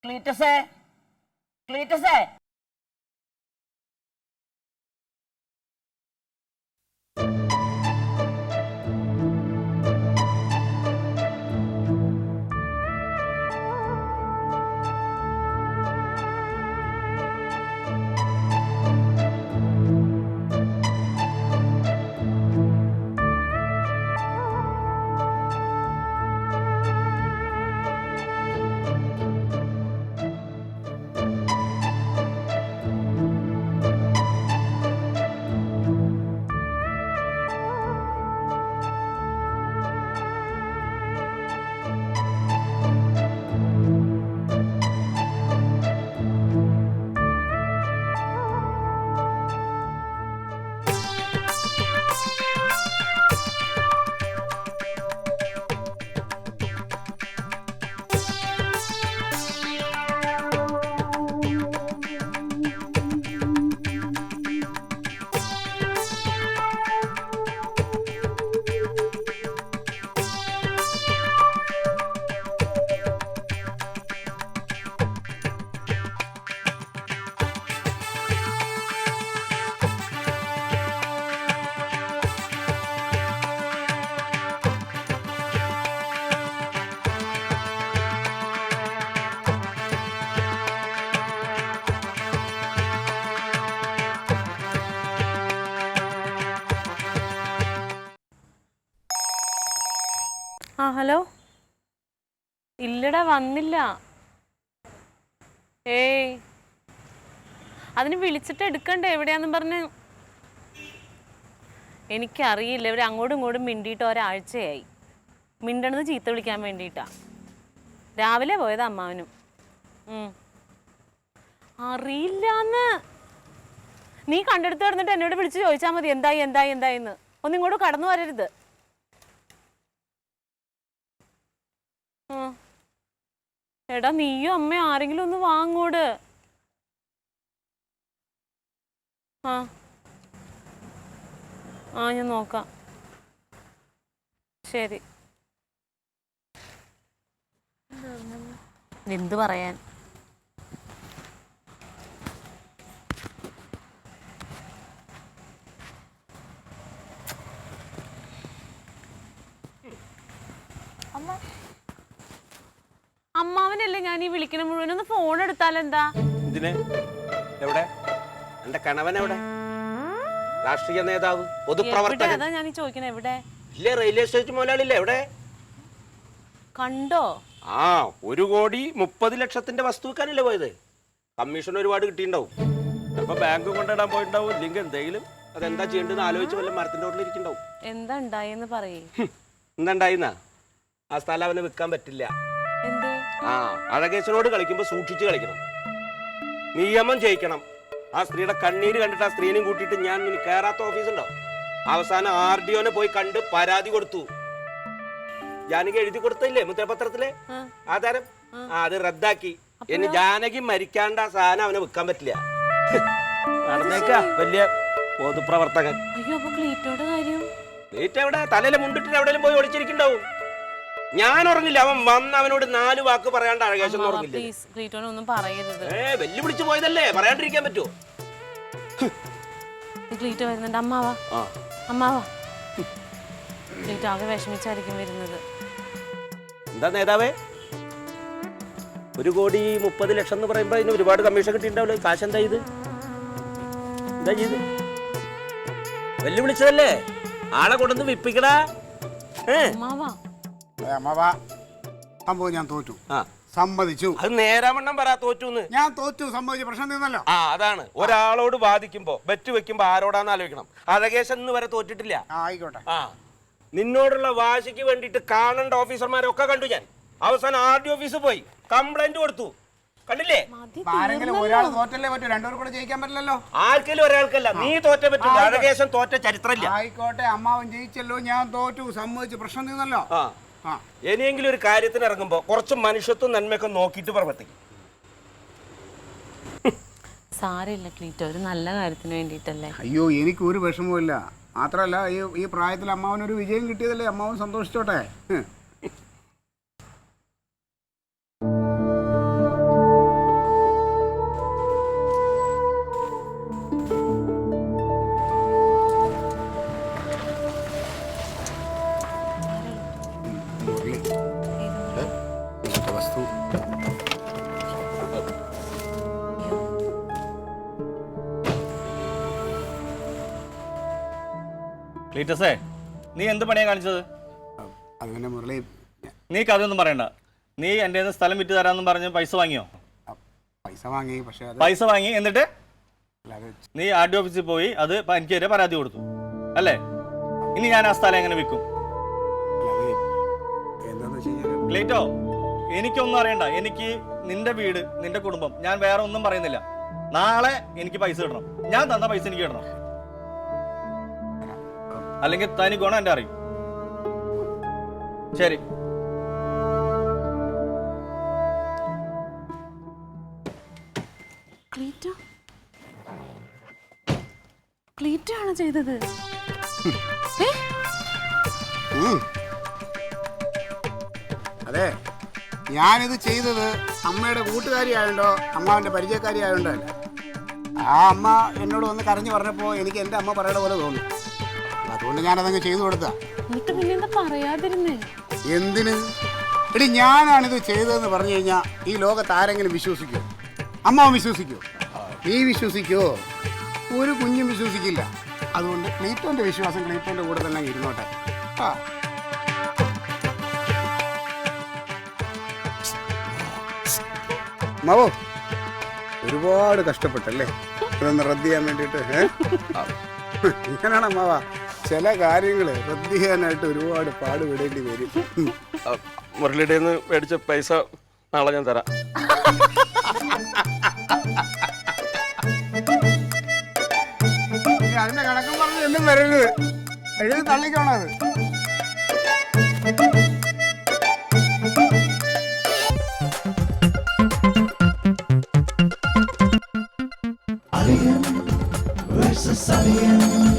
ക്ലീറ്റസേ, ക്ലീറ്റസേ. ആ ഹലോ. ഇല്ലടാ വന്നില്ല. ഏയ് അതിന് വിളിച്ചിട്ട് എടുക്കണ്ടേ എവിടെയാന്നും പറഞ്ഞ്. എനിക്കറിയില്ല, ഇവർ അങ്ങോട്ടും ഇങ്ങോട്ടും മിണ്ടിയിട്ട് ഒരാഴ്ചയായി. മിണ്ടണത് ചീത്ത വിളിക്കാൻ വേണ്ടിയിട്ടാ. രാവിലെ പോയത് അമ്മാവനും. അറിയില്ലാന്ന്. നീ കണ്ടെടുത്ത് കിടന്നിട്ട് എന്നോട് വിളിച്ച് ചോദിച്ചാൽ മതി എന്തായി എന്തായി എന്തായിന്ന്. ഒന്നിങ്ങോട്ട് കടന്നു വരരുത്. എടാ നീയും അമ്മയും ആരെങ്കിലും ഒന്ന് വാങ്ങോട്. ആ ആ ഞാൻ നോക്കാം. ശരി. എന്ത് പറയാൻ. അമ്മാവനല്ലേ ഞാൻ ഈ വിളിക്കണ മുഴുവൻ. ഒന്ന് ഫോൺ എടുത്താലെന്താ? എവിടെ എന്റെ കണവൻ? എവിടെ രാഷ്ട്രീയ നേതാവ്, പൊതുപ്രവർത്തകൻ? അതാ ഞാൻ ചോദിക്കണേ, എവിടെ? ഇല്ലേ, റെയിൽവേ സ്റ്റേഷൻ മുതലാളില്ലേ? എവിടെ കണ്ടോ? 1,30,00,000 വസ്തു വെക്കാനല്ലേ പോയത്? കമ്മീഷൻ ഒരുപാട് കിട്ടിയിട്ടുണ്ടാവും. അപ്പൊ ബാങ്ക് കൊണ്ടിടാൻ പോയിട്ടുണ്ടാവും. ഇല്ലെങ്കിൽ എന്തെങ്കിലും അതെന്താ ചെയ്യേണ്ടതെന്ന് ആലോചിച്ച് വല്ല മരത്തിന്റെ ഓട്ടിൽ ഇരിക്കണ്ടാവും. എന്താ ഉണ്ടായെന്ന് പറയേ. എന്താ ഉണ്ടായിന്നാ? ആ സ്ഥലം അവന് വിൽക്കാൻ പറ്റില്ല. അഴകേശനോട് കളിക്കുമ്പോ സൂക്ഷിച്ച് കളിക്കണം. നിയമം ജയിക്കണം. ആ സ്ത്രീയുടെ കണ്ണീര് കണ്ടിട്ട് ആ സ്ത്രീനെയും കൂട്ടിയിട്ട് ഞാൻ ഇനി കയറാത്ത ഓഫീസുണ്ടോ? അവസാനം RDOനെ പോയി കണ്ട് പരാതി കൊടുത്തു. ജാനകി എഴുതി കൊടുത്തില്ലേ മുദ്രപത്രത്തിലെ ആധാരം? അത് റദ്ദാക്കി. ഇനി ജാനകി മരിക്കാണ്ട സാധനം അവനെ വിൽക്കാൻ പറ്റില്ല. നടന്നേക്കാ വലിയ പൊതുപ്രവർത്തകൻ. ക്ലീറ്റ് എവിടെ? തലയിലെ മുണ്ടിട്ട് എവിടെയും പോയി ഒളിച്ചിരിക്കണ്ടാവും. ഞാൻ ഉറങ്ങില്ല. അവൻ വന്ന് അവനോട് 4 വാക്ക് പറയാണ്ട് അഴകേശൻ ഉറങ്ങില്ല. വെല്ലുവിളിച്ചു പോയതല്ലേ, പറയാണ്ടിരിക്കാൻ പറ്റുമോ? എന്താ നേതാവേ, 1,30,00,000 എന്ന് പറയുമ്പോ അതിന് ഒരുപാട് കമ്മീഷൻ കിട്ടിയിട്ടുണ്ടാവില്ലേ? കാശ് എന്താ ചെയ്ത്? എന്താ ചെയ്ത്? വെല്ലുവിളിച്ചതല്ലേ, ആളെ കൊണ്ടൊന്ന് വിപ്പിക്കടാ. ഞാൻ തോറ്റു, സമ്മതിച്ചു. അത് നേരാവണ്ണം പറ. തോറ്റു. ഞാൻ തോറ്റു, സമ്മതിച്ചു. പ്രശ്നം തീർന്നല്ലോ. അതാണ്. ഒരാളോട് വാദിക്കുമ്പോ ബെറ്റ് വെക്കുമ്പോ ആരോടാന്ന് ആലോചിക്കണം. അഴകേശൻ എന്ന് വരെ തോറ്റിട്ടില്ല. ആയിക്കോട്ടെ. നിന്നോടുള്ള വാശിക്ക് വേണ്ടിട്ട് കാണേണ്ട ഓഫീസർമാരൊക്കെ കണ്ടു ഞാൻ. അവസാനം RDO ഓഫീസിൽ പോയി കംപ്ലൈന്റ് കൊടുത്തു. കണ്ടില്ലേ? ആരെങ്കിലും ഒരാൾ തോറ്റല്ലേ പറ്റൂ, രണ്ടുപേരും കൂടെ ജയിക്കാൻ പറ്റില്ലല്ലോ. ആർക്കെങ്കിലും ഒരാൾക്കല്ല. നീ തോറ്റ പറ്റില്ല. അഴകേശൻ തോറ്റ ചരിത്രമില്ല. ആയിക്കോട്ടെ, അമ്മാവൻ ജയിച്ചല്ലോ, ഞാൻ തോറ്റു, സമ്മതിച്ചു. പ്രശ്നം തീർന്നല്ലോ. ഇനിയെങ്കിലും ഒരു കാര്യത്തിന് ഇറങ്ങുമ്പോ കുറച്ച് മനുഷ്യത്വം നന്മയൊക്കെ നോക്കിയിട്ട് പ്രവർത്തിക്കും. സാരമില്ല ക്ലീറ്റോ, ഒരു നല്ല കാര്യത്തിന് വേണ്ടിയിട്ടല്ലേ. അയ്യോ, എനിക്ക് ഒരു വിഷമവുമില്ല. മാത്രമല്ല ഈ പ്രായത്തിൽ അമ്മാവനൊരു വിജയം കിട്ടിയതല്ലേ, അമ്മാവൻ സന്തോഷിച്ചോട്ടെ. ക്ലീറ്റസേ, നീ എന്ത് പണിയാണ് കാണിച്ചത്? അത് പിന്നെ മുരളി, നീ കഥയൊന്നും പറയണ്ട. നീ എൻ്റെ കയ്യിൽ നിന്ന് സ്ഥലം വിറ്റ് തരാമെന്ന് പറഞ്ഞ് പൈസ വാങ്ങിയോ? പൈസ വാങ്ങി, പക്ഷെ അത് പൈസ വാങ്ങി, എന്നിട്ട് അല്ലാതെ നീ RDO ഓഫീസിൽ പോയി അത് എനിക്കെതിരെ പരാതി കൊടുത്തു അല്ലേ? ഇനി ഞാൻ ആ സ്ഥലം എങ്ങനെ വിൽക്കും? എന്താന്ന് വെച്ച് കഴിഞ്ഞാൽ ക്ലീറ്റോ, എനിക്കൊന്നും അറിയണ്ട. എനിക്ക് നിന്റെ വീട്, നിന്റെ കുടുംബം, ഞാൻ വേറെ ഒന്നും പറയുന്നില്ല. നാളെ എനിക്ക് പൈസ കിട്ടണം. ഞാൻ തന്ന പൈസ എനിക്ക് കിട്ടണം. അല്ലെങ്കിൽ തനി ഗുണം എൻ്റെ അറിയും. ശരി. ക്ലീറ്റോ ആണ് ചെയ്തത്. അതെ, ഞാനിത് ചെയ്തത് അമ്മയുടെ കൂട്ടുകാരി ആയതുകൊണ്ടോ അമ്മാവൻ്റെ പരിചയക്കാരി ആയതുകൊണ്ടോ അല്ല. ആ അമ്മ എന്നോട് വന്ന് കരഞ്ഞു പറഞ്ഞപ്പോൾ എനിക്ക് എൻ്റെ അമ്മ പറയണ പോലെ തോന്നി. അതുകൊണ്ട് ഞാനതങ്ങ് ചെയ്തു കൊടുത്താ. എന്നിട്ട് പിന്നെ എന്താ പറയാതിരുന്നേ? എന്തിന്? എടി, ഞാനാണിത് ചെയ്തതെന്ന് പറഞ്ഞു കഴിഞ്ഞാൽ ഈ ലോകത്ത് ആരെങ്കിലും വിശ്വസിക്കുമോ? അമ്മാവൻ വിശ്വസിക്കുമോ? നീ വിശ്വസിക്കുമോ? ഒരു കുഞ്ഞും വിശ്വസിക്കില്ല. അതുകൊണ്ട് ക്ലീറ്റോൻ്റെ വിശ്വാസം ക്ലീറ്റോൻ്റെ കൂടെ തന്നെ ഇരുന്നോട്ടെ. ആ, മാവോ, ഒരുപാട് കഷ്ടപ്പെട്ടല്ലേ ഇതൊന്ന് റദ്ദ് ചെയ്യാൻ വേണ്ടിയിട്ട്? ഇങ്ങനെയാണ് അമ്മാവ, ചില കാര്യങ്ങൾ റദ്ദ് ചെയ്യാനായിട്ട് ഒരുപാട് പാടുപെടേണ്ടി വരും. മുരളിയുടെ നിന്ന് മേടിച്ച പൈസ നാളെ ഞാൻ തരാം. അതിന്റെ കണക്കും പറഞ്ഞ് എന്നും വരരുത്, എഴുതി തള്ളിക്കോണം അത്. Alien versus Alien.